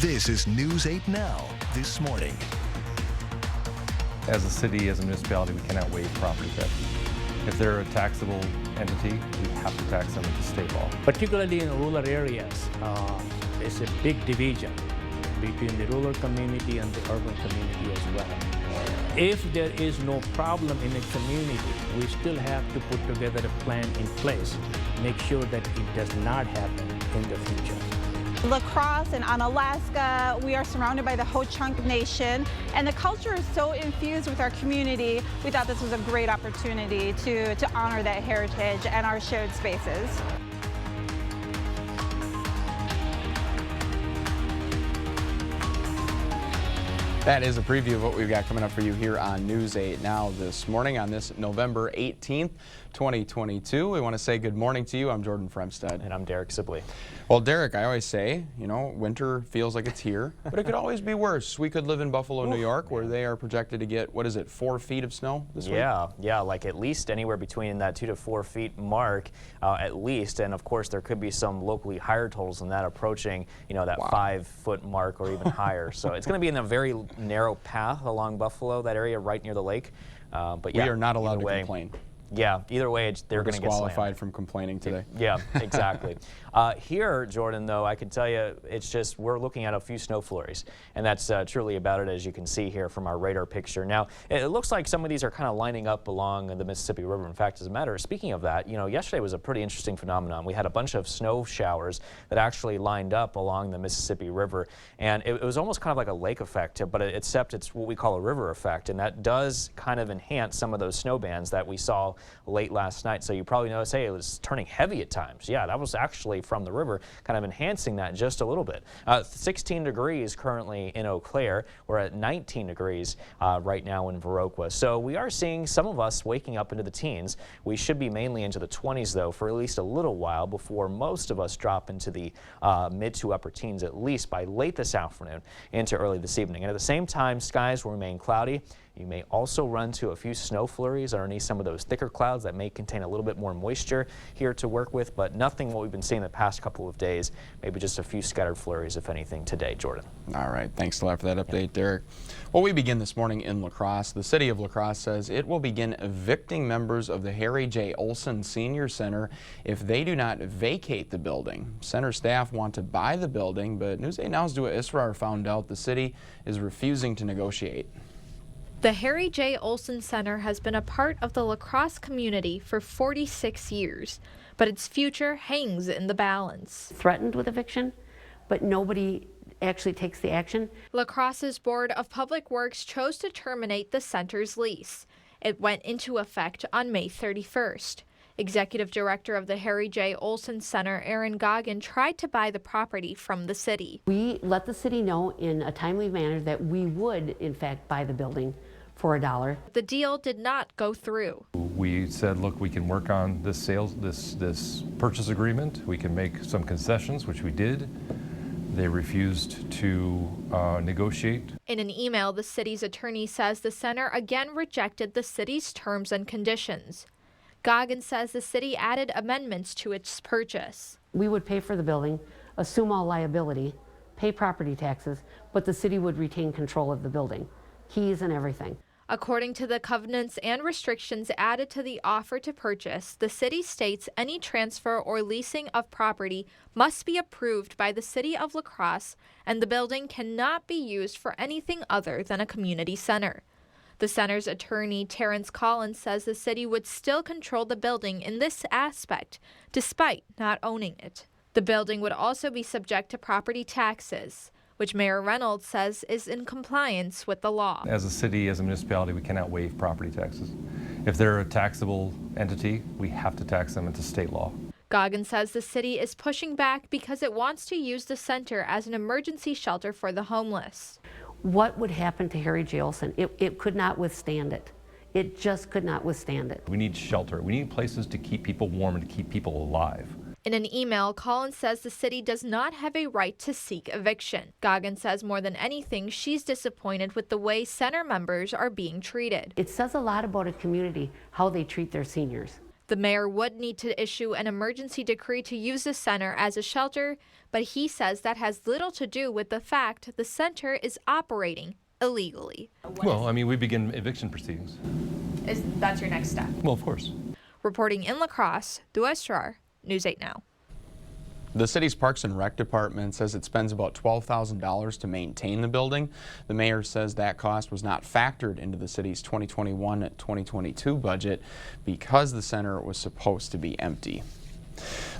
This is News 8 Now, this morning. As a city, as a municipality, we cannot waive property taxes. If they're a taxable entity, we have to tax them into state law. Particularly in rural areas, there's a big division between the rural community and the urban community as well. If there is no problem in a community, we still have to put together a plan in place, make sure that it does not happen in the future. La Crosse and Onalaska, we are surrounded by the Ho-Chunk Nation, and the culture is so infused with our community. We thought this was a great opportunity to honor that heritage and our shared spaces. That is a preview of what we've got coming up for you here on News 8 Now this morning on this November 18th, 2022. We want to say good morning to you. I'm Jordan Fremstad. And I'm Derek Sibley. Well, Derek, I always say, you know, winter feels like it's here, but it could always be worse. We could live in Buffalo, New York, where they are projected to get, 4 feet of snow this week? Yeah, like at least anywhere between that 2 to 4 feet mark, at least. And of course, there could be some locally higher totals than that approaching, you know, that 5 foot mark or even higher. So it's going to be in a very narrow path along Buffalo, that area right near the lake. But yeah, we are not allowed to complain. Yeah, either way, they're going to get disqualified from complaining today. Yeah, exactly. Here, Jordan, though, I can tell you, it's just we're looking at a few snow flurries, and that's truly about it, as you can see here from our radar picture. Now, it looks like some of these are kind of lining up along the Mississippi River. In fact, as a matter of speaking of that, you know, yesterday was a pretty interesting phenomenon. We had a bunch of snow showers that actually lined up along the Mississippi River, and it was almost kind of like a lake effect, but except it's what we call a river effect, and that does kind of enhance some of those snow bands that we saw late last night. So you probably noticed, hey, it was turning heavy at times. Yeah, that was actually from the river, kind of enhancing that just a little bit. 16 degrees currently in Eau Claire. We're at 19 degrees right now in Viroqua. So we are seeing some of us waking up into the teens. We should be mainly into the 20s, though, for at least a little while before most of us drop into the mid to upper teens, at least by late this afternoon into early this evening. And at the same time, skies will remain cloudy. You may also run to a few snow flurries underneath some of those thicker clouds that may contain a little bit more moisture here to work with, but nothing what we've been seeing the past couple of days. Maybe just a few scattered flurries, if anything, today, Jordan. All right. Thanks a lot for that update, Derek. Well, we begin this morning in La Crosse. The city of La Crosse says it will begin evicting members of the Harry J. Olson Senior Center if they do not vacate the building. Center staff want to buy the building, but News 8 Now's Dua Israr found out the city is refusing to negotiate. The Harry J. Olson Center has been a part of the La Crosse community for 46 years, but its future hangs in the balance. Threatened with eviction, but nobody actually takes the action. La Crosse's Board of Public Works chose to terminate the center's lease. It went into effect on May 31st. Executive Director of the Harry J. Olson Center, Aaron Goggin, tried to buy the property from the city. We let the city know in a timely manner that we would, in fact, buy the building for $1. The deal did not go through. We said, look, we can work on this this purchase agreement. We can make some concessions, which we did. They refused to negotiate. In an email, the city's attorney says the center again rejected the city's terms and conditions. Goggin says the city added amendments to its purchase. We would pay for the building, assume all liability, pay property taxes, but the city would retain control of the building, keys and everything. According to the covenants and restrictions added to the offer to purchase, the city states any transfer or leasing of property must be approved by the city of La Crosse, and the building cannot be used for anything other than a community center. The center's attorney, Terrence Collins, says the city would still control the building in this aspect, despite not owning it. The building would also be subject to property taxes, which Mayor Reynolds says is in compliance with the law. As a city, as a municipality, we cannot waive property taxes. If they're a taxable entity, we have to tax them into state law. Goggin says the city is pushing back because it wants to use the center as an emergency shelter for the homeless. What would happen to Harry J. Olson? It could not withstand it. It just could not withstand it. We need shelter. We need places to keep people warm and to keep people alive. In an email, Collins says the city does not have a right to seek eviction. Goggin says more than anything, she's disappointed with the way center members are being treated. It says a lot about a community, how they treat their seniors. The mayor would need to issue an emergency decree to use the center as a shelter, but he says that has little to do with the fact the center is operating illegally. Well, I mean, we begin eviction proceedings. That's your next step? Well, of course. Reporting in La Crosse, Dua Estrar, News 8 Now. The city's Parks and Rec department says it spends about $12,000 to maintain the building. The mayor says that cost was not factored into the city's 2021-2022 budget because the center was supposed to be empty.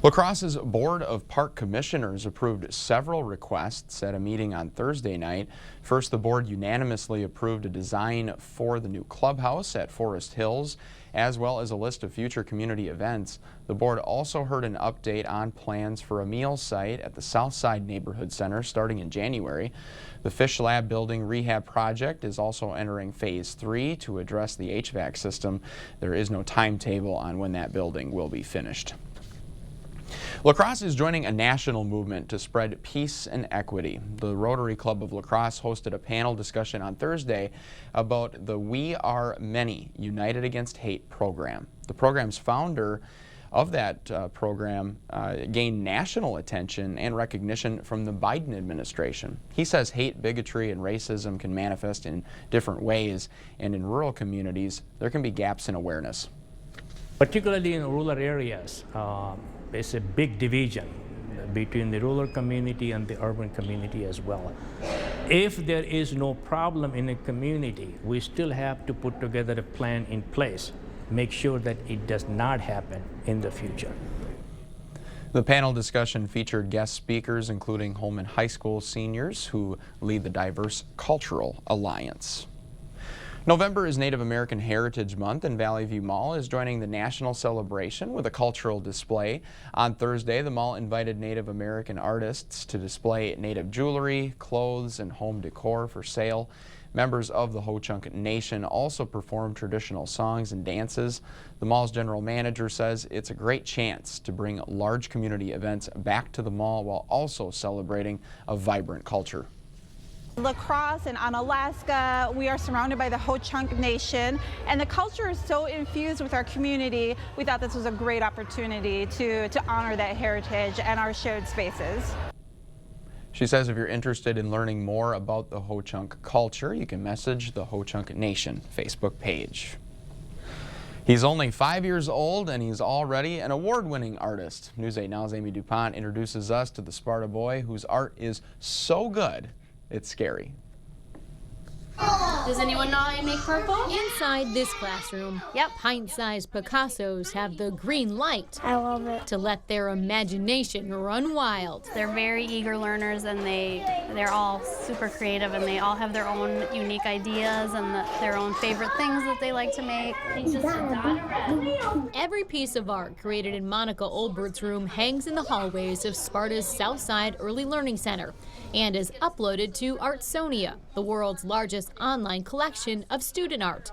La Crosse's Board of Park Commissioners approved several requests at a meeting on Thursday night. First, the board unanimously approved a design for the new clubhouse at Forest Hills, as well as a list of future community events. The board also heard an update on plans for a meal site at the Southside Neighborhood Center starting in January. The Fish Lab building rehab project is also entering phase 3 to address the HVAC system. There is no timetable on when that building will be finished. La Crosse is joining a national movement to spread peace and equity. The Rotary Club of La Crosse hosted a panel discussion on Thursday about the We Are Many United Against Hate program. The program's founder of that program gained national attention and recognition from the Biden administration. He says hate, bigotry, and racism can manifest in different ways, and in rural communities, there can be gaps in awareness. Particularly in rural areas, there's a big division between the rural community and the urban community as well. If there is no problem in a community, we still have to put together a plan in place, make sure that it does not happen in the future. The panel discussion featured guest speakers including Holman High School seniors who lead the Diverse Cultural Alliance. November is Native American Heritage Month, and Valley View Mall is joining the national celebration with a cultural display. On Thursday, the mall invited Native American artists to display Native jewelry, clothes, and home decor for sale. Members of the Ho-Chunk Nation also performed traditional songs and dances. The mall's general manager says it's a great chance to bring large community events back to the mall while also celebrating a vibrant culture. La Crosse and Onalaska, we are surrounded by the Ho-Chunk Nation, and the culture is so infused with our community. We thought this was a great opportunity to honor that heritage and our shared spaces. She says if you're interested in learning more about the Ho-Chunk culture, you can message the Ho-Chunk Nation Facebook page. He's only 5 years old and he's already an award-winning artist. News 8 Now's Amy DuPont introduces us to the Sparta boy whose art is so good it's scary. Does anyone know how to make purple? Inside this classroom, pint-sized Picassos have the green light. I love it. To let their imagination run wild. They're very eager learners, and they're all super creative, and they all have their own unique ideas and their own favorite things that they like to make. Every piece of art created in Monica Olbert's room hangs in the hallways of Sparta's Southside Early Learning Center and is uploaded to Artsonia, the world's largest online collection of student art.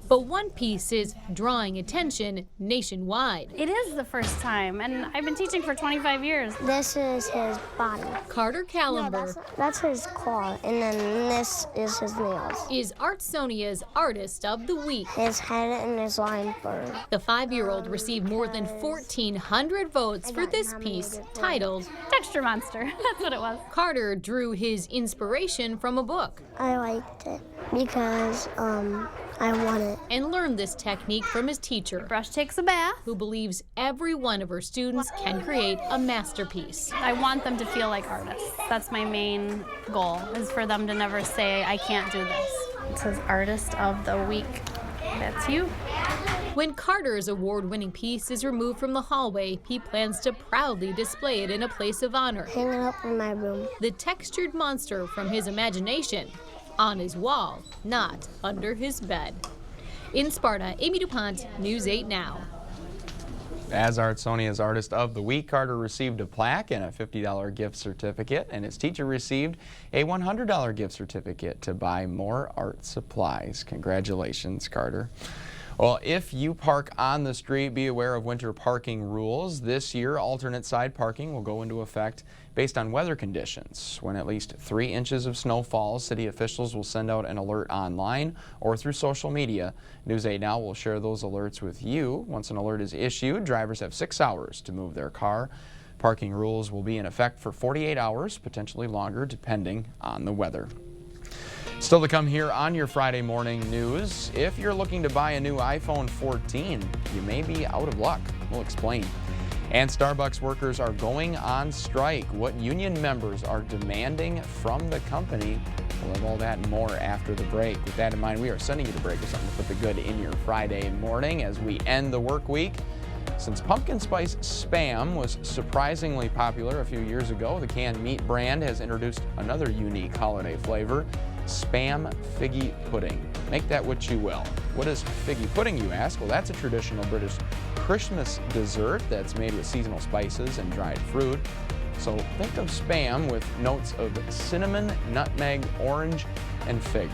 But one piece is drawing attention nationwide. It is the first time, and I've been teaching for 25 years. This is his body. Carter Callenber, That's his claw, and then this is his nails. is Artsonia's Artist of the Week. His head and his line fur. The 5-year-old received more than 1,400 votes for this piece titled Texture Monster, that's what it was. Carter drew his inspiration from a book I liked it because I want it. and learned this technique from his teacher, Brush takes a bath. who believes every one of her students can create a masterpiece. I want them to feel like artists. That's my main goal, is for them to never say, I can't do this. It says Artist of the Week. That's you. When Carter's award-winning piece is removed from the hallway, he plans to proudly display it in a place of honor. Hang it up in my room. The textured monster from his imagination on his wall, not under his bed. In Sparta, Amy DuPont, News 8 Now. As Artsonia's Artist of the Week, Carter received a plaque and a $50 gift certificate, and his teacher received a $100 gift certificate to buy more art supplies. Congratulations, Carter. Well, if you park on the street, be aware of winter parking rules. This year, alternate side parking will go into effect based on weather conditions. When at least 3 inches of snow falls, city officials will send out an alert online or through social media. News 8 Now will share those alerts with you. Once an alert is issued, drivers have 6 hours to move their car. Parking rules will be in effect for 48 hours, potentially longer, depending on the weather. Still to come here on your Friday morning news, if you're looking to buy a new iPhone 14, you may be out of luck. We'll explain. And Starbucks workers are going on strike. What union members are demanding from the company. We'll have all that and more after the break. With that in mind, we are sending you the break with something to put the good in your Friday morning as we end the work week. Since pumpkin spice Spam was surprisingly popular a few years ago, the canned meat brand has introduced another unique holiday flavor, Spam Figgy Pudding. Make that what you will. What is figgy pudding, you ask? Well, that's a traditional British Christmas dessert that's made with seasonal spices and dried fruit. So think of Spam with notes of cinnamon, nutmeg, orange, and fig.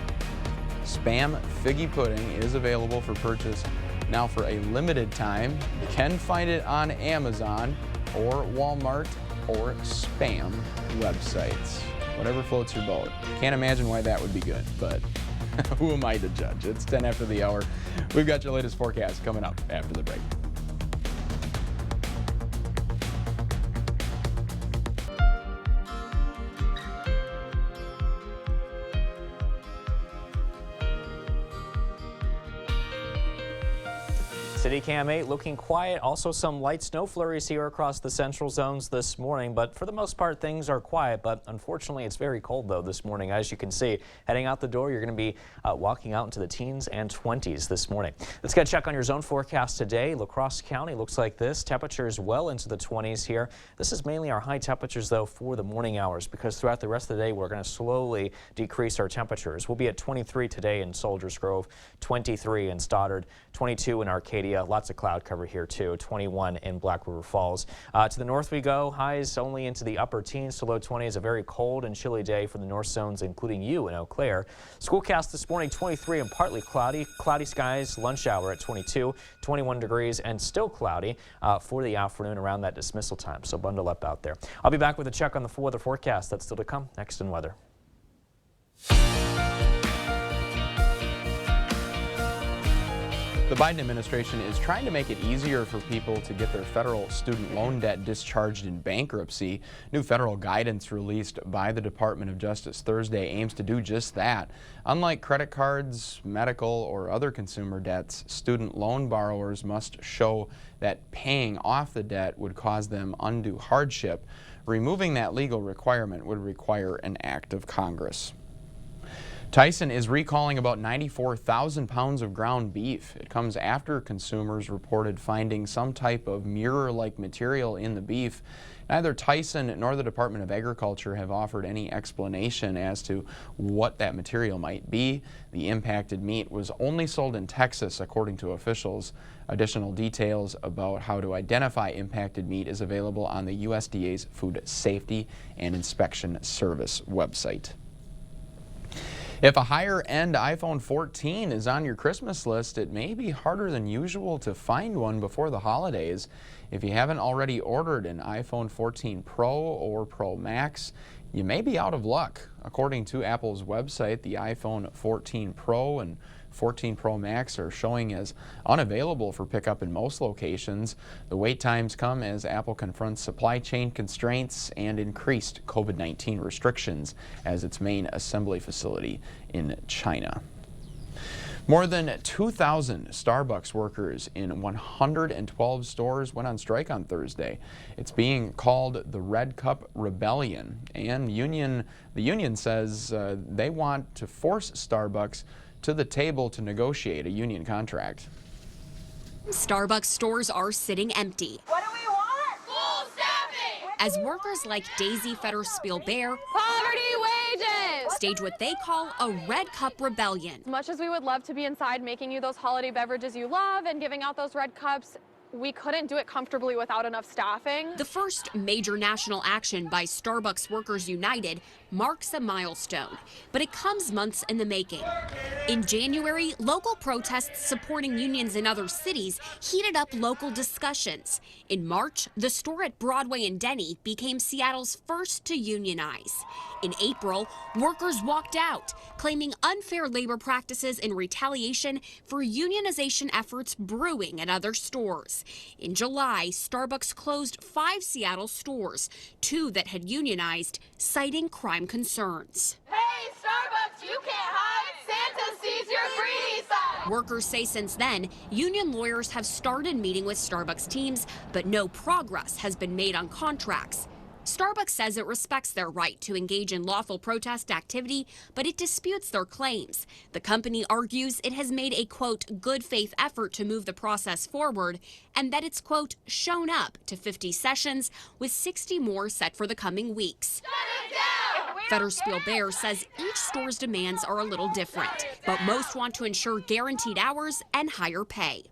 Spam Figgy Pudding is available for purchase now for a limited time. You can find it on Amazon or Walmart or Spam websites. Whatever floats your boat. Can't imagine why that would be good, but who am I to judge? It's 10 after the hour. We've got your latest forecast coming up after the break. City Cam 8 looking quiet. Also some light snow flurries here across the central zones this morning, but for the most part things are quiet. But unfortunately it's very cold though this morning. As you can see, heading out the door, you're going to be walking out into the teens and 20s this morning. Let's get a check on your zone forecast today. La Crosse County looks like this. Temperatures well into the 20s here. This is mainly our high temperatures though for the morning hours, because throughout the rest of the day we're going to slowly decrease our temperatures. We'll be at 23 today in Soldiers Grove, 23 in Stoddard, 22 in Arcadia. Lots of cloud cover here too. 21 in Black River Falls. To the north we go. Highs only into the upper teens to low 20s. A very cold and chilly day for the north zones, including you in Eau Claire. Schoolcast this morning, 23 and partly cloudy. Cloudy skies, lunch hour at 22, 21 degrees, and still cloudy for the afternoon around that dismissal time. So bundle up out there. I'll be back with a check on the weather forecast. That's still to come next in weather. The Biden administration is trying to make it easier for people to get their federal student loan debt discharged in bankruptcy. New federal guidance released by the Department of Justice Thursday aims to do just that. Unlike credit cards, medical, or other consumer debts, student loan borrowers must show that paying off the debt would cause them undue hardship. Removing that legal requirement would require an act of Congress. Tyson is recalling about 94,000 pounds of ground beef. It comes after consumers reported finding some type of mirror-like material in the beef. Neither Tyson nor the Department of Agriculture have offered any explanation as to what that material might be. The impacted meat was only sold in Texas, according to officials. Additional details about how to identify impacted meat is available on the USDA's Food Safety and Inspection Service website. If a higher-end iPhone 14 is on your Christmas list, it may be harder than usual to find one before the holidays. If you haven't already ordered an iPhone 14 Pro or Pro Max, you may be out of luck. According to Apple's website, the iPhone 14 Pro and 14 Pro Max are showing as unavailable for pickup in most locations. The wait times come as Apple confronts supply chain constraints and increased COVID-19 restrictions as its main assembly facility in China. More than 2,000 Starbucks workers in 112 stores went on strike on Thursday. It's being called the Red Cup Rebellion, and the union says they want to force Starbucks to the table to negotiate a union contract. Starbucks stores are sitting empty. What do we want? Full staffing! As workers like Daisy Federspiel-Bear Poverty wages! stage what they call a Red Cup Rebellion. As much as we would love to be inside making you those holiday beverages you love and giving out those red cups, we couldn't do it comfortably without enough staffing. The first major national action by Starbucks Workers United marks a milestone, but it comes months in the making. In January, local protests supporting unions in other cities heated up local discussions. In March, the store at Broadway and Denny became Seattle's first to unionize. In April, workers walked out, claiming unfair labor practices in retaliation for unionization efforts brewing at other stores. In July, Starbucks closed 5 Seattle stores, 2 that had unionized, citing crime concerns. Hey, Starbucks, you can't hide. Santa sees your greedy side. Workers say since then, union lawyers have started meeting with Starbucks teams, but no progress has been made on contracts. Starbucks says it respects their right to engage in lawful protest activity, but it disputes their claims. The company argues it has made a, quote, good faith effort to move the process forward, and that it's, quote, shown up to 50 sessions, with 60 more set for the coming weeks. Federspiel Bear says each store's demands are a little different, but most want to ensure guaranteed hours and higher pay.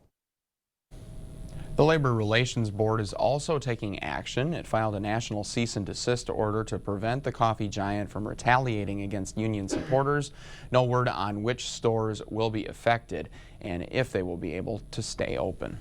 The Labor Relations Board is also taking action. It filed a national cease and desist order to prevent the coffee giant from retaliating against union supporters. No word on which stores will be affected and if they will be able to stay open.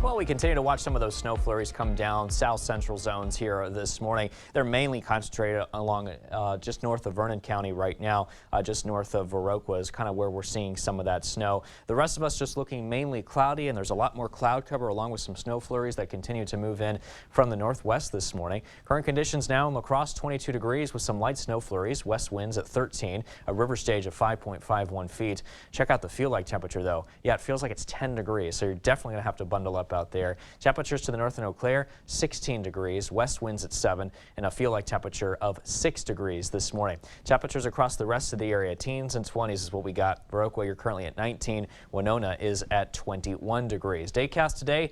Well, we continue to watch some of those snow flurries come down south central zones here this morning. They're mainly concentrated along just north of Vernon County right now, just north of Viroqua is kind of where we're seeing some of that snow. The rest of us just looking mainly cloudy, and there's a lot more cloud cover along with some snow flurries that continue to move in from the northwest this morning. Current conditions now in La Crosse, 22 degrees with some light snow flurries, west winds at 13, a river stage of 5.51 feet. Check out the feel-like temperature though. Yeah, it feels like it's 10 degrees, so you're definitely going to have to bundle up out there. Temperatures to the north in Eau Claire, 16 degrees, west winds at 7, and a feel-like temperature of 6 degrees this morning. Temperatures across the rest of the area, teens and 20s is what we got. Viroqua, you're currently at 19. Winona is at 21 degrees. Daycast today,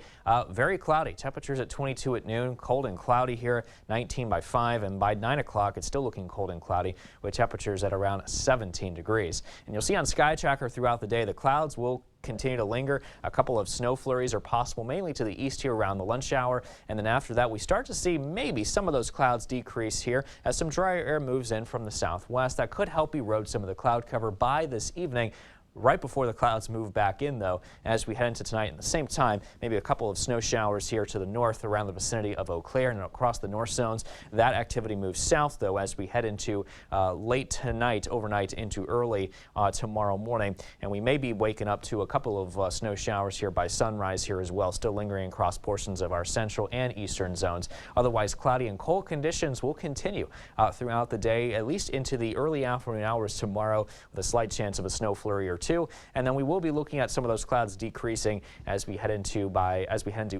very cloudy. Temperatures at 22 at noon, cold and cloudy here, 19 by 5, and by 9 o'clock, it's still looking cold and cloudy with temperatures at around 17 degrees. And you'll see on Sky Tracker throughout the day, the clouds will continue to linger. A couple of snow flurries are possible, mainly to the east here around the lunch hour. And then after that, we start to see maybe some of those clouds decrease here as some drier air moves in from the southwest. That could help erode some of the cloud cover by this evening. Right before the clouds move back in, though, as we head into tonight at the same time, maybe a couple of snow showers here to the north around the vicinity of Eau Claire and across the north zones. That activity moves south, though, as we head into late tonight, overnight into early tomorrow morning. And we may be waking up to a couple of snow showers here by sunrise here as well, still lingering across portions of our central and eastern zones. Otherwise, cloudy and cold conditions will continue throughout the day, at least into the early afternoon hours tomorrow, with a slight chance of a snow flurry or two. And then we will be looking at some of those clouds decreasing as we head into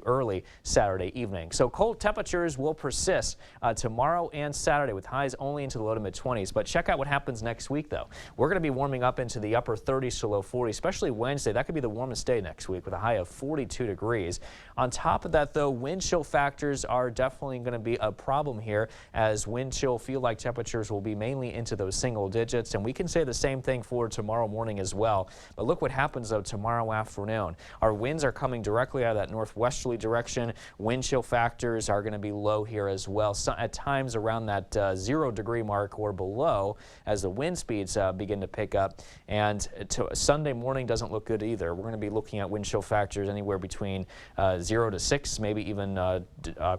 early Saturday evening. So cold temperatures will persist tomorrow and Saturday with highs only into the low to mid 20s. But check out what happens next week though. We're going to be warming up into the upper 30s to low 40s, especially Wednesday. That could be the warmest day next week with a high of 42 degrees. On top of that though, wind chill factors are definitely going to be a problem here, as wind chill feel-like temperatures will be mainly into those single digits, and we can say the same thing for tomorrow morning as well. But look what happens though tomorrow afternoon. Our winds are coming directly out of that northwesterly direction. Wind chill factors are going to be low here as well, so at times around that 0 degree mark or below as the wind speeds begin to pick up. And Sunday morning doesn't look good either. We're going to be looking at wind chill factors anywhere between 0 to 6, maybe even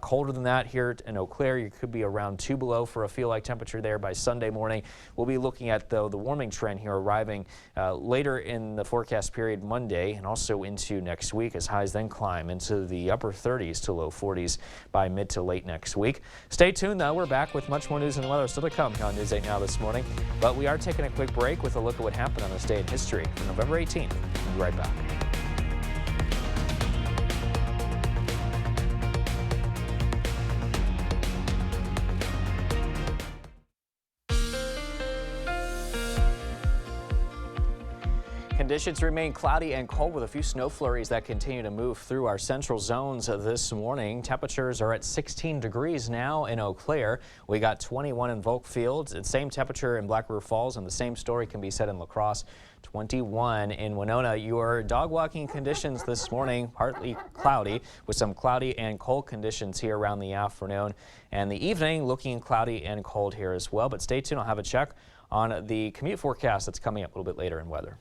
colder than that here in Eau Claire. You could be around 2 below for a feel-like temperature there by Sunday morning. We'll be looking at though the warming trend here arriving later in the forecast period Monday and also into next week, as highs then climb into the upper 30s to low 40s by mid to late next week. Stay tuned though, we're back with much more news and weather still to come on News 8 Now this morning, but we are taking a quick break with a look at what happened on this day in history for November 18th. We'll be right back. Conditions remain cloudy and cold with a few snow flurries that continue to move through our central zones this morning. Temperatures are at 16 degrees now in Eau Claire. We got 21 in Volkfield. The same temperature in Black River Falls, and the same story can be said in La Crosse. 21 in Winona. Your dog walking conditions this morning, partly cloudy with some cloudy and cold conditions here around the afternoon. And the evening looking cloudy and cold here as well. But stay tuned. I'll have a check on the commute forecast that's coming up a little bit later in weather.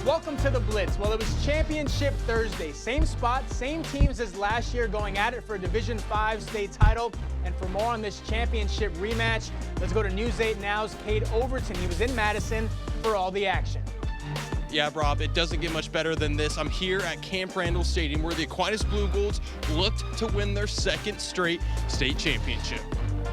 Welcome to the Blitz. Well, it was Championship Thursday. Same spot, same teams as last year going at it for a Division 5 state title. And for more on this championship rematch, let's go to News 8 Now's Cade Overton. He was in Madison for all the action. Yeah, Rob, it doesn't get much better than this. I'm here at Camp Randall Stadium where the Aquinas Blue Goulds looked to win their second straight state championship.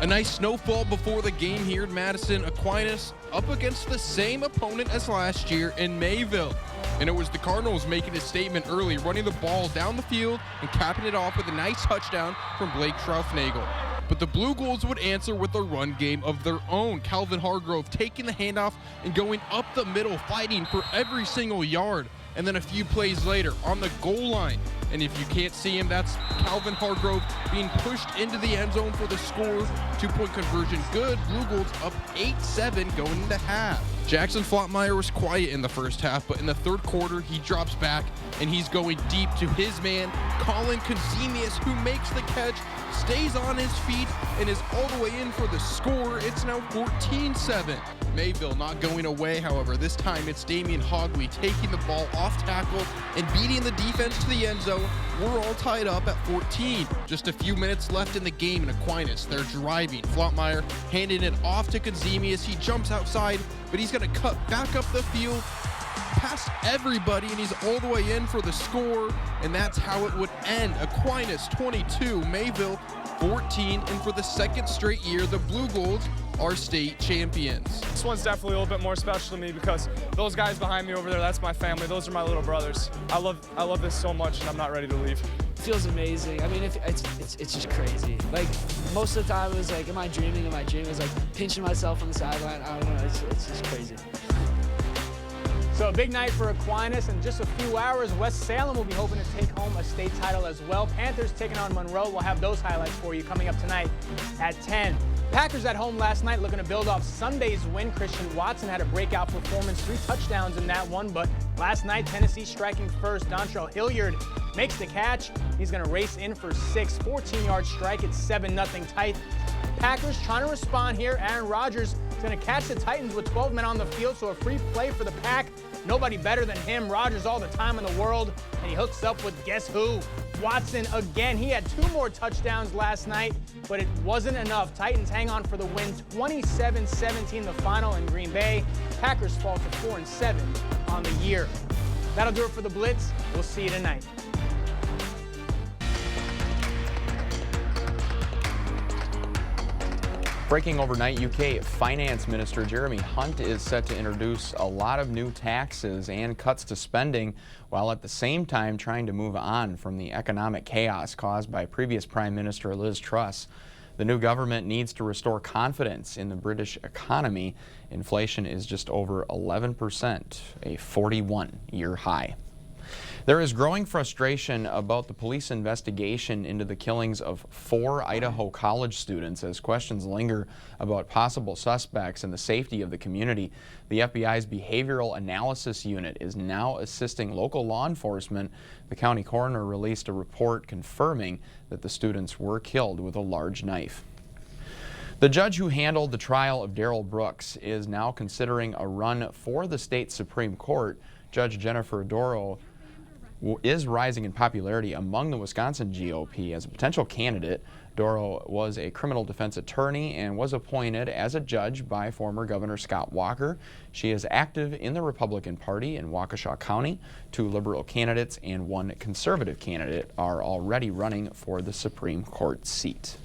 A nice snowfall before the game here in Madison. Aquinas up against the same opponent as last year in Mayville. And it was the Cardinals making a statement early, running the ball down the field and capping it off with a nice touchdown from Blake Schraufnagel. But the Blue Goulds would answer with a run game of their own. Calvin Hargrove taking the handoff and going up the middle, fighting for every single yard. And then a few plays later on the goal line. And if you can't see him, that's Calvin Hargrove being pushed into the end zone for the score. 2-point conversion good. Blue Goulds up 8-7 going into half. Jackson Flottmeyer was quiet in the first half, but in the third quarter, he drops back and he's going deep to his man, Colin Consemius, who makes the catch, stays on his feet, and is all the way in for the score. It's now 14-7. Mayville not going away, however. This time it's Damian Hogley taking the ball off tackle and beating the defense to the end zone. We're all tied up at 14. Just a few minutes left in the game in Aquinas. They're driving. Flottmeyer handing it off to Consemius. He jumps outside, but he's going to cut back up the field past everybody, and he's all the way in for the score, and that's how it would end. Aquinas 22, Mayville 14, and for the second straight year, the Blue Goulds are state champions. This one's definitely a little bit more special to me because those guys behind me over there, that's my family. Those are my little brothers. I love this so much, and I'm not ready to leave. It feels amazing. I mean, it's just crazy. Like, most of the time it was like, am I dreaming? It was like pinching myself on the sideline. I don't know, it's just crazy. So a big night for Aquinas. In just a few hours, West Salem will be hoping to take home a state title as well. Panthers taking on Monroe. We'll have those highlights for you coming up tonight at 10. Packers at home last night looking to build off Sunday's win. Christian Watson had a breakout performance, 3 touchdowns in that one. But last night, Tennessee striking first. Dontrell Hilliard makes the catch. He's going to race in for 6. 14-yard strike. It's 7-0 Titans. Packers trying to respond here. Aaron Rodgers is going to catch the Titans with 12 men on the field, so a free play for the Pack. Nobody better than him. Rodgers all the time in the world, and he hooks up with guess who? Watson again. He had 2 more touchdowns last night, but it wasn't enough. Titans hang on for the win, 27-17 the final in Green Bay. Packers fall to 4-7 on the year. That'll do it for the Blitz. We'll see you tonight. Breaking overnight, UK Finance Minister Jeremy Hunt is set to introduce a lot of new taxes and cuts to spending, while at the same time trying to move on from the economic chaos caused by previous Prime Minister Liz Truss. The new government needs to restore confidence in the British economy. Inflation is just over 11%, a 41-year high. There is growing frustration about the police investigation into the killings of 4 Idaho college students as questions linger about possible suspects and the safety of the community. The FBI's Behavioral Analysis Unit is now assisting local law enforcement. The county coroner released a report confirming that the students were killed with a large knife. The judge who handled the trial of Darrell Brooks is now considering a run for the state Supreme Court. Judge Jennifer Dorow is rising in popularity among the Wisconsin GOP as a potential candidate. Dorow was a criminal defense attorney and was appointed as a judge by former Governor Scott Walker. She is active in the Republican Party in Waukesha County. 2 liberal candidates and 1 conservative candidate are already running for the Supreme Court seat.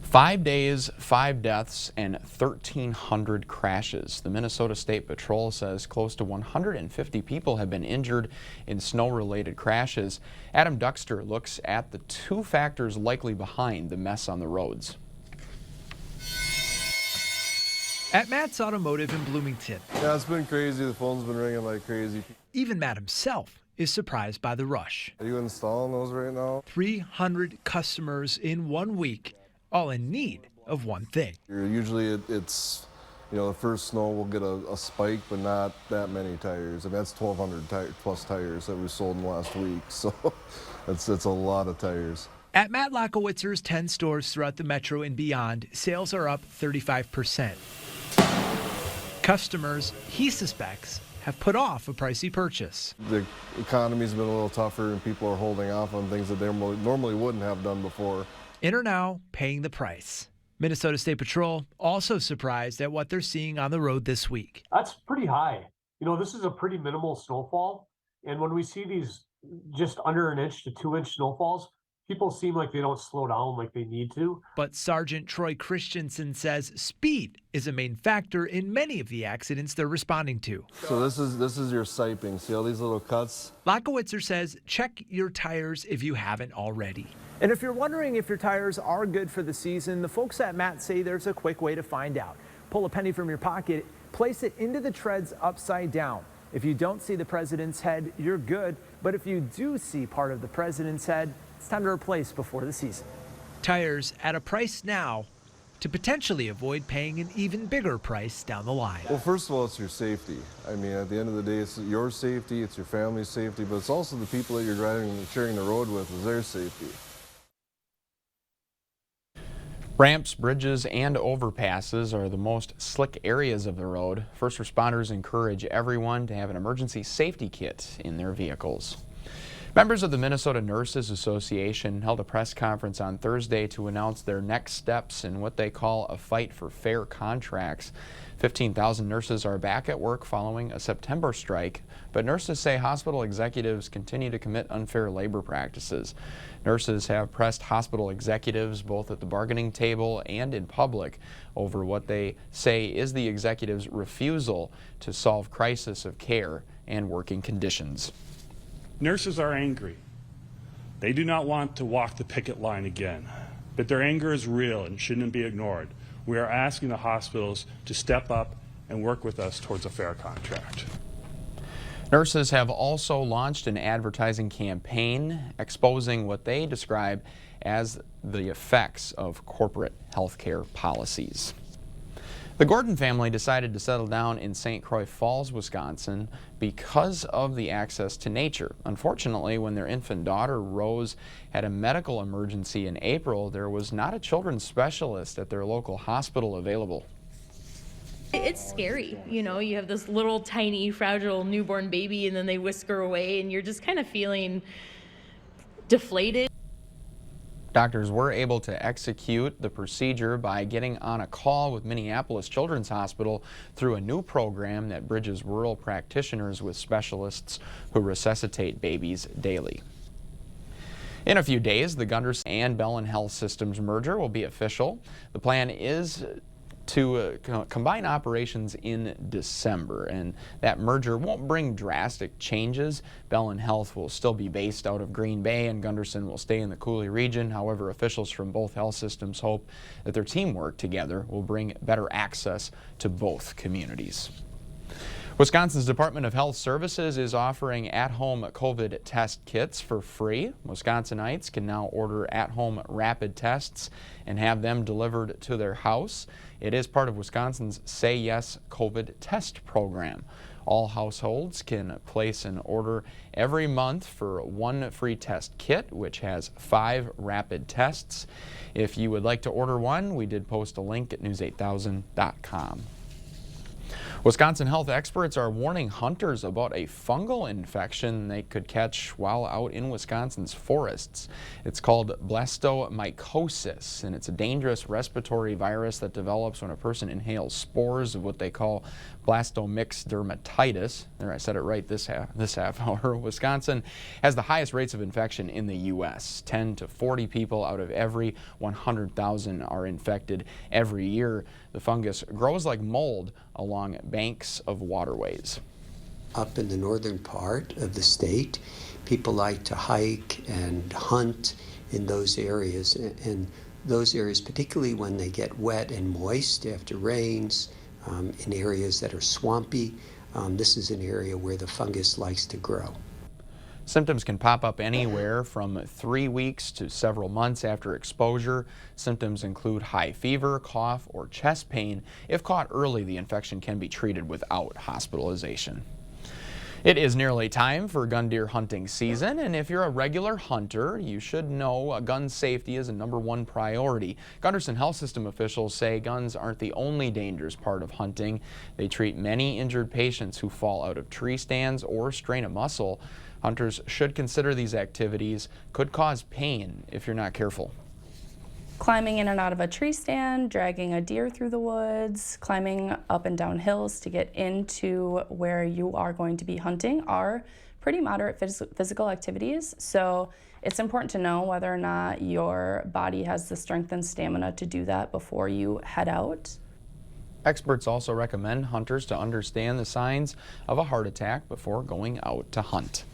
5 days, 5 deaths, and 1,300 crashes. The Minnesota State Patrol says close to 150 people have been injured in snow-related crashes. Adam Duxter looks at the 2 factors likely behind the mess on the roads. At Matt's Automotive in Bloomington. Yeah, it's been crazy. The phone's been ringing like crazy. Even Matt himself is surprised by the rush. Are you installing those right now? 300 customers in 1 week, all in need of one thing. Usually it's, you know, the first snow will get a spike, but not that many tires. And that's 1,200 plus tires that we sold in the last week. So it's a lot of tires. At Matt Lockowitzer's 10 stores throughout the metro and beyond, sales are up 35%. Customers, he suspects, have put off a pricey purchase. The economy's been a little tougher and people are holding off on things that they normally wouldn't have done before. In or now, paying the price. Minnesota State Patrol also surprised at what they're seeing on the road this week. That's pretty high. You know, this is a pretty minimal snowfall. And when we see these just under 1 inch to 2 inch snowfalls, people seem like they don't slow down like they need to. But Sergeant Troy Christensen says speed is a main factor in many of the accidents they're responding to. So this is your siping. See all these little cuts? Lockowitzer says check your tires if you haven't already. And if you're wondering if your tires are good for the season, the folks at Matt say there's a quick way to find out. Pull a penny from your pocket, place it into the treads upside down. If you don't see the president's head, you're good. But if you do see part of the president's head, it's time to replace before the season. Tires at a price now to potentially avoid paying an even bigger price down the line. Well, first of all, it's your safety. I mean, at the end of the day, it's your safety, it's your family's safety, but it's also the people that you're driving and sharing the road with is their safety. Ramps, bridges, and overpasses are the most slick areas of the road. First responders encourage everyone to have an emergency safety kit in their vehicles. Members of the Minnesota Nurses Association held a press conference on Thursday to announce their next steps in what they call a fight for fair contracts. 15,000 nurses are back at work following a September strike, but nurses say hospital executives continue to commit unfair labor practices. Nurses have pressed hospital executives both at the bargaining table and in public over what they say is the executives' refusal to solve crisis of care and working conditions. Nurses are angry. They do not want to walk the picket line again, but their anger is real and shouldn't be ignored. We are asking the hospitals to step up and work with us towards a fair contract. Nurses have also launched an advertising campaign exposing what they describe as the effects of corporate healthcare policies. The Gordon family decided to settle down in St. Croix Falls, Wisconsin because of the access to nature. Unfortunately, when their infant daughter, Rose, had a medical emergency in April, there was not a children's specialist at their local hospital available. It's scary, you know, you have this little tiny fragile newborn baby and then they whisker away and you're just kind of feeling deflated. Doctors were able to execute the procedure by getting on a call with Minneapolis Children's Hospital through a new program that bridges rural practitioners with specialists who resuscitate babies daily. In a few days, the Gunderson and Bellin Health Systems merger will be official. The plan is to combine operations in December, and that merger won't bring drastic changes. Bellin Health will still be based out of Green Bay and Gunderson will stay in the Cooley region. However, officials from both health systems hope that their teamwork together will bring better access to both communities. Wisconsin's Department of Health Services is offering at-home COVID test kits for free. Wisconsinites can now order at-home rapid tests and have them delivered to their house. It is part of Wisconsin's Say Yes COVID test program. All households can place an order every month for one free test kit, which has 5 rapid tests. If you would like to order one, we did post a link at news8000.com. Wisconsin health experts are warning hunters about a fungal infection they could catch while out in Wisconsin's forests. It's called blastomycosis, and it's a dangerous respiratory virus that develops when a person inhales spores of what they call blastomyx dermatitis. There, I said it right this half hour. Wisconsin has the highest rates of infection in the U.S. 10 to 40 people out of every 100,000 are infected every year. The fungus grows like mold along banks of waterways. Up in the northern part of the state, people like to hike and hunt in those areas, and those areas, particularly when they get wet and moist after rains, in areas that are swampy. This is an area where the fungus likes to grow. Symptoms can pop up anywhere from 3 weeks to several months after exposure. Symptoms include high fever, cough, or chest pain. If caught early, the infection can be treated without hospitalization. It is nearly time for gun deer hunting season, and if you're a regular hunter, you should know gun safety is a #1 priority. Gunderson Health System officials say guns aren't the only dangerous part of hunting. They treat many injured patients who fall out of tree stands or strain a muscle. Hunters should consider these activities could cause pain if you're not careful. Climbing in and out of a tree stand, dragging a deer through the woods, climbing up and down hills to get into where you are going to be hunting are pretty moderate physical activities. So it's important to know whether or not your body has the strength and stamina to do that before you head out. Experts also recommend hunters to understand the signs of a heart attack before going out to hunt.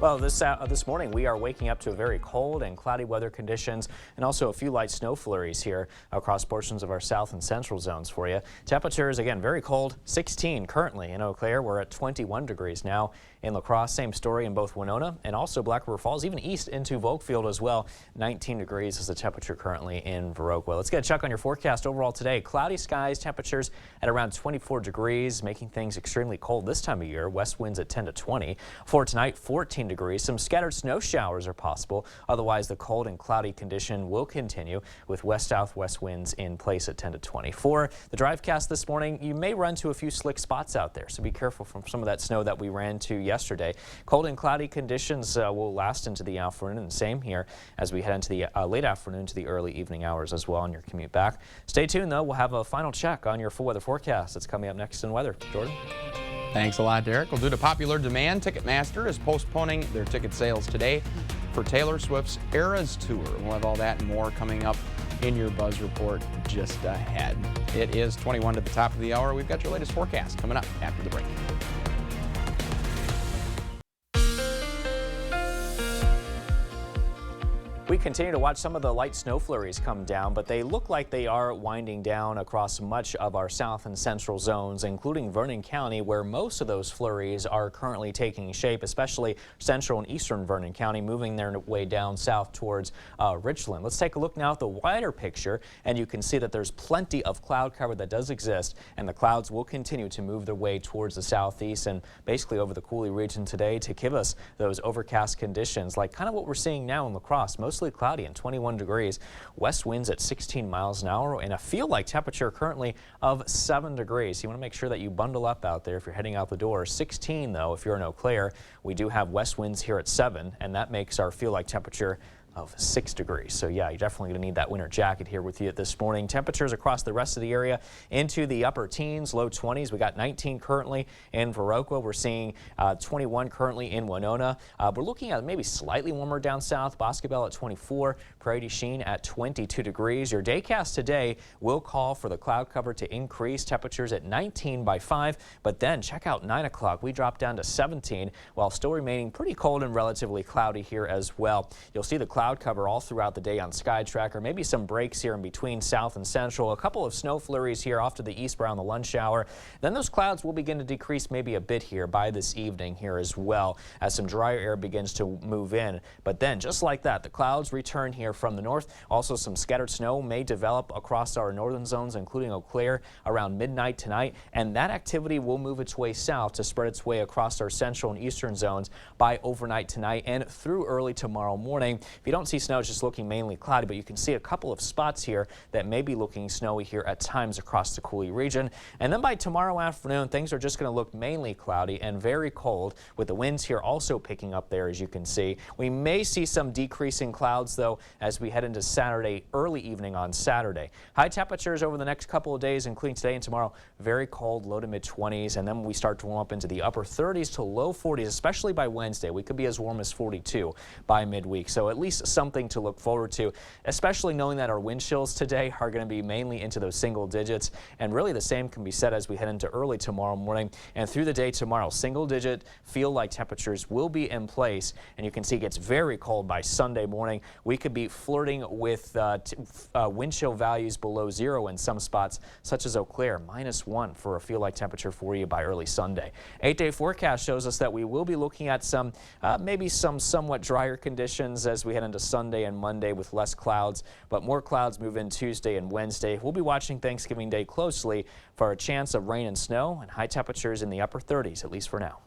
Well, this morning we are waking up to very cold and cloudy weather conditions and also a few light snow flurries here across portions of our south and central zones for you. Temperatures, again, very cold, 16 currently in Eau Claire. We're at 21 degrees now. In La Crosse, same story in both Winona and also Black River Falls, even east into Volkfield as well. 19 degrees is the temperature currently in Viroqua. Let's get a check on your forecast overall today. Cloudy skies, temperatures at around 24 degrees, making things extremely cold this time of year. West winds at 10 to 20. For tonight, 14 degrees. Some scattered snow showers are possible. Otherwise, the cold and cloudy condition will continue with west-southwest winds in place at 10 to 20. For the drivecast this morning, you may run to a few slick spots out there, so be careful from some of that snow that we ran to yesterday. Cold and cloudy conditions will last into the afternoon, and same here as we head into the late afternoon to the early evening hours as well on your commute back. Stay tuned, though. We'll have a final check on your full weather forecast. It's coming up next in weather. Jordan? Thanks a lot, Derek. Well, due to popular demand, Ticketmaster is postponing their ticket sales today for Taylor Swift's Eras Tour. We'll have all that and more coming up in your Buzz Report just ahead. It is 21 to the top of the hour. We've got your latest forecast coming up after the break. We continue to watch some of the light snow flurries come down, but they look like they are winding down across much of our south and central zones, including Vernon County, where most of those flurries are currently taking shape, especially central and eastern Vernon County, moving their way down south towards Richland. Let's take a look now at the wider picture, and you can see that there's plenty of cloud cover that does exist, and the clouds will continue to move their way towards the southeast and basically over the Coulee region today to give us those overcast conditions, like kind of what we're seeing now in La Crosse. Mostly cloudy and 21 degrees. West winds at 16 miles an hour and a feel-like temperature currently of 7 degrees. You want to make sure that you bundle up out there if you're heading out the door. 16 though if you're in Eau Claire. We do have west winds here at 7, and that makes our feel-like temperature of 6 degrees. So yeah, you're definitely going to need that winter jacket here with you this morning. Temperatures across the rest of the area into the upper teens, low 20s. We got 19 currently in Viroqua. We're seeing 21 currently in Winona. We're looking at maybe slightly warmer down south. Boscobel at 24, Prairie du Chien at 22 degrees. Your daycast today will call for the cloud cover to increase. Temperatures at 19 by 5, but then check out 9 o'clock. We drop down to 17 while still remaining pretty cold and relatively cloudy here as well. You'll see the cloud cover all throughout the day on Sky Tracker. Maybe some breaks here in between south and central. A couple of snow flurries here off to the east around the lunch hour. Then those clouds will begin to decrease maybe a bit here by this evening here as well as some drier air begins to move in. But then just like that, the clouds return here from the north. Also some scattered snow may develop across our northern zones, including Eau Claire around midnight tonight. And that activity will move its way south to spread its way across our central and eastern zones by overnight tonight and through early tomorrow morning. If you don't see snow, it's just looking mainly cloudy, but you can see a couple of spots here that may be looking snowy here at times across the Coulee region. And then by tomorrow afternoon, things are just going to look mainly cloudy and very cold, with the winds here also picking up there, as you can see. We may see some decreasing clouds, though, as we head into Saturday, early evening on Saturday. High temperatures over the next couple of days, including today and tomorrow, very cold, low to mid 20s, and then we start to warm up into the upper 30s to low 40s, especially by Wednesday. We could be as warm as 42 by midweek. So at least least something to look forward to, especially knowing that our wind chills today are going to be mainly into those single digits. And really the same can be said as we head into early tomorrow morning and through the day tomorrow. Single digit feel-like temperatures will be in place, and you can see it gets very cold by Sunday morning. We could be flirting with wind chill values below 0 in some spots, such as Eau Claire, -1 for a feel-like temperature for you by early Sunday. 8-day forecast shows us that we will be looking at some maybe some somewhat drier conditions as we head into Sunday and Monday with less clouds, but more clouds move in Tuesday and Wednesday. We'll be watching Thanksgiving Day closely for a chance of rain and snow and high temperatures in the upper 30s, at least for now.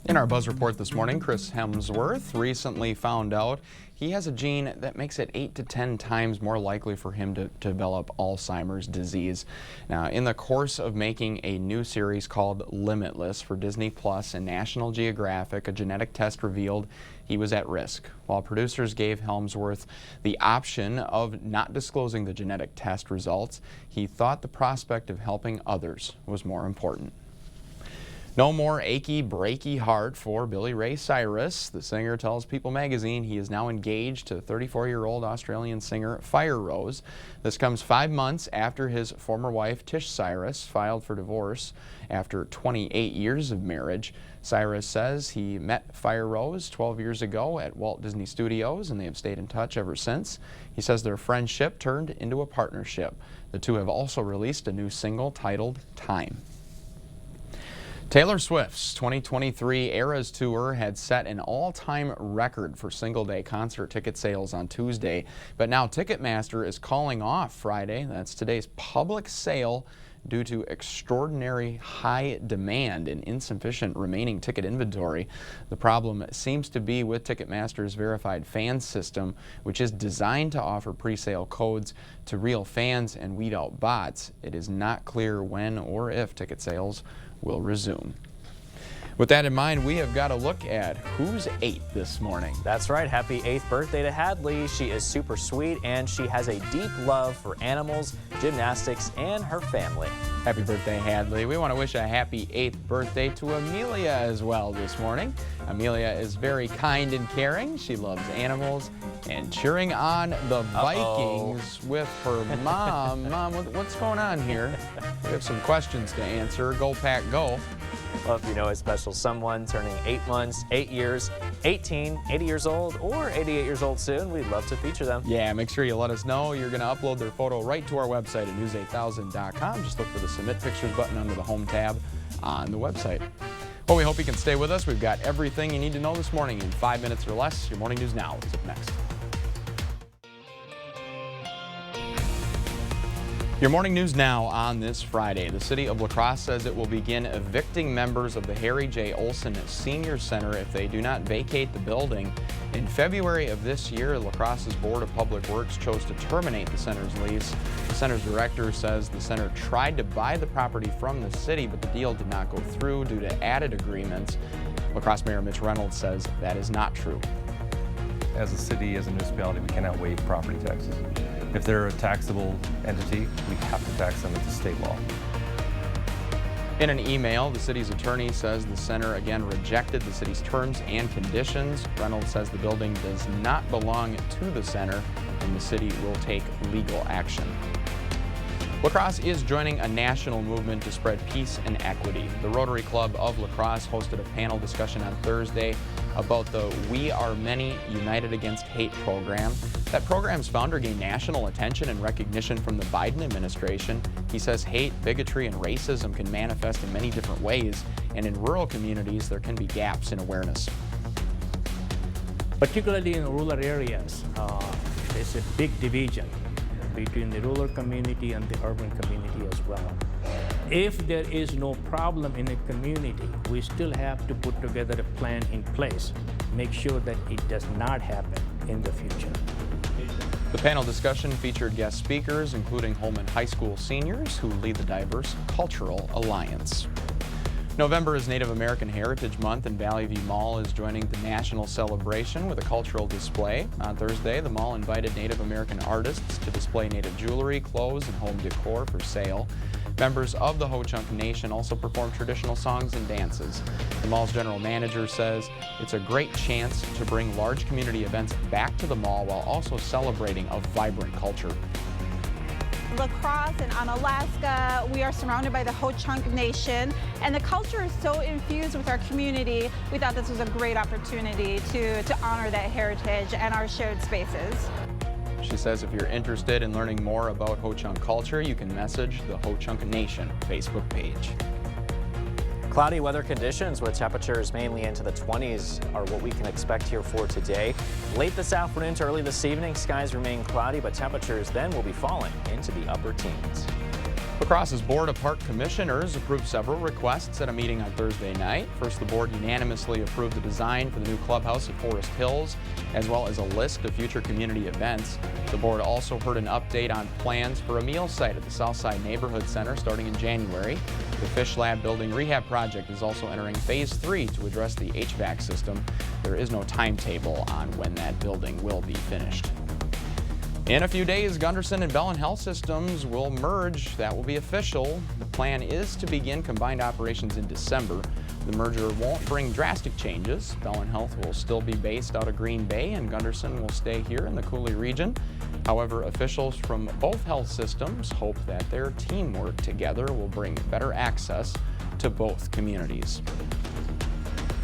In our Buzz Report this morning, Chris Hemsworth recently found out he has a gene that makes it 8 to 10 times more likely for him to develop Alzheimer's disease. Now, in the course of making a new series called Limitless for Disney Plus and National Geographic, a genetic test revealed he was at risk. While producers gave Hemsworth the option of not disclosing the genetic test results, he thought the prospect of helping others was more important. No more achy, breaky heart for Billy Ray Cyrus. The singer tells People magazine he is now engaged to 34-year-old Australian singer Fire Rose. This comes 5 months after his former wife Tish Cyrus filed for divorce after 28 years of marriage. Cyrus says he met Fire Rose 12 years ago at Walt Disney Studios, and they have stayed in touch ever since. He says their friendship turned into a partnership. The two have also released a new single titled Time. Taylor Swift's 2023 Eras Tour had set an all-time record for single-day concert ticket sales on Tuesday, but now Ticketmaster is calling off Friday. That's today's public sale due to extraordinary high demand and insufficient remaining ticket inventory. The problem seems to be with Ticketmaster's verified fan system, which is designed to offer pre-sale codes to real fans and weed out bots. It is not clear when or if ticket sales will resume. With that in mind, we have got a look at who's 8 this morning. That's right. Happy 8th birthday to Hadley. She is super sweet and she has a deep love for animals, gymnastics, and her family. Happy birthday, Hadley. We want to wish a happy 8th birthday to Amelia as well this morning. Amelia is very kind and caring. She loves animals and cheering on the Vikings with her mom. Mom, what's going on here? We have some questions to answer. Go Pack Go. Well, if you know a special someone turning 8 months, 8 years, 18, 80 years old, or 88 years old soon, we'd love to feature them. Yeah, make sure you let us know. You're going to upload their photo right to our website at news8000.com. Just look for the Submit Pictures button under the Home tab on the website. Well, we hope you can stay with us. We've got everything you need to know this morning in 5 minutes or less. Your Morning News Now is up next. Your Morning News Now on this Friday. The city of La Crosse says it will begin evicting members of the Harry J. Olson Senior Center if they do not vacate the building. In February of this year, La Crosse's Board of Public Works chose to terminate the center's lease. The center's director says the center tried to buy the property from the city, but the deal did not go through due to added agreements. La Crosse Mayor Mitch Reynolds says that is not true. As a city, as a municipality, we cannot waive property taxes. If they're a taxable entity, we have to tax them. It's a state law. In an email, the city's attorney says the center again rejected the city's terms and conditions. Reynolds says the building does not belong to the center and the city will take legal action. La Crosse is joining a national movement to spread peace and equity. The Rotary Club of La Crosse hosted a panel discussion on Thursday about the We Are Many United Against Hate program. That program's founder gained national attention and recognition from the Biden administration. He says hate, bigotry, and racism can manifest in many different ways, and in rural communities there can be gaps in awareness. Particularly in rural areas, there's a big division between the rural community and the urban community as well. If there is no problem in a community, we still have to put together a plan in place, make sure that it does not happen in the future. The panel discussion featured guest speakers, including Holman High School seniors who lead the Diverse Cultural Alliance. November is Native American Heritage Month, and Valley View Mall is joining the national celebration with a cultural display. On Thursday, the mall invited Native American artists to display Native jewelry, clothes, and home decor for sale. Members of the Ho-Chunk Nation also perform traditional songs and dances. The mall's general manager says it's a great chance to bring large community events back to the mall while also celebrating a vibrant culture. La Crosse and Onalaska, we are surrounded by the Ho-Chunk Nation, and the culture is so infused with our community. We thought this was a great opportunity to honor that heritage and our shared spaces. She says if you're interested in learning more about Ho-Chunk culture, you can message the Ho-Chunk Nation Facebook page. Cloudy weather conditions with temperatures mainly into the 20s are what we can expect here for today. Late this afternoon to early this evening, skies remain cloudy, but temperatures then will be falling into the upper teens. La Crosse's Board of Park Commissioners approved several requests at a meeting on Thursday night. First, the board unanimously approved the design for the new clubhouse at Forest Hills, as well as a list of future community events. The board also heard an update on plans for a meal site at the Southside Neighborhood Center starting in January. The Fish Lab building rehab project is also entering phase 3 to address the HVAC system. There is no timetable on when that building will be finished. In a few days, Gunderson and Bellin Health Systems will merge. That will be official. The plan is to begin combined operations in December. The merger won't bring drastic changes. Bellin Health will still be based out of Green Bay, and Gunderson will stay here in the Cooley region. However, officials from both health systems hope that their teamwork together will bring better access to both communities.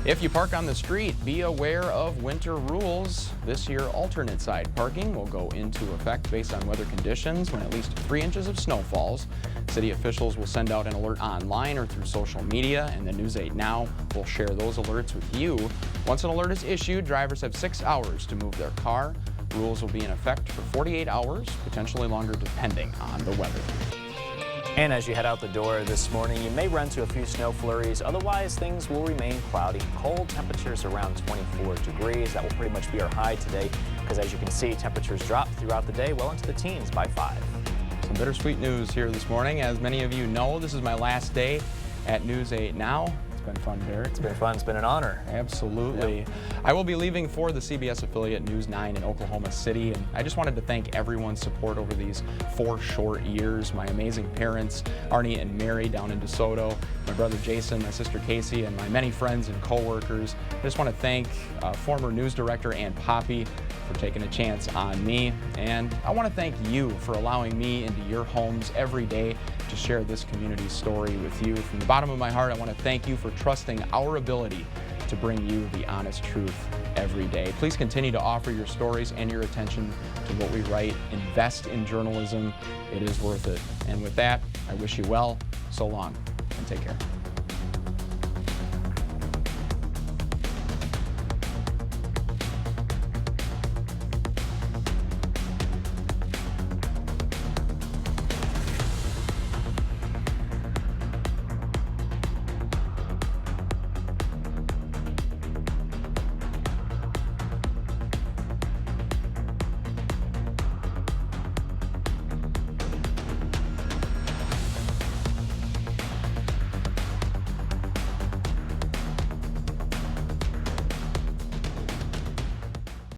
If you park on the street, be aware of winter rules. This year, alternate side parking will go into effect based on weather conditions when at least 3 inches of snow falls. City officials will send out an alert online or through social media, and the News 8 Now will share those alerts with you. Once an alert is issued, drivers have 6 hours to move their car. Rules will be in effect for 48 hours, potentially longer depending on the weather. And as you head out the door this morning, you may run into a few snow flurries. Otherwise, things will remain cloudy. Cold temperatures around 24 degrees. That will pretty much be our high today because, as you can see, temperatures drop throughout the day well into the teens by 5. Some bittersweet news here this morning. As many of you know, this is my last day at News 8 Now. It's been fun, Derek. It's been fun. It's been an honor. Absolutely. Yep. I will be leaving for the CBS affiliate News 9 in Oklahoma City, and I just wanted to thank everyone's support over these 4 short years. My amazing parents, Arnie and Mary down in DeSoto, my brother Jason, my sister Casey, and my many friends and coworkers. I just want to thank former news director Ann Poppy for taking a chance on me, and I want to thank you for allowing me into your homes every day to share this community story with you. From the bottom of my heart, I want to thank you for trusting our ability to bring you the honest truth every day. Please continue to offer your stories and your attention to what we write. Invest in journalism. It is worth it. And with that, I wish you well. So long, and take care.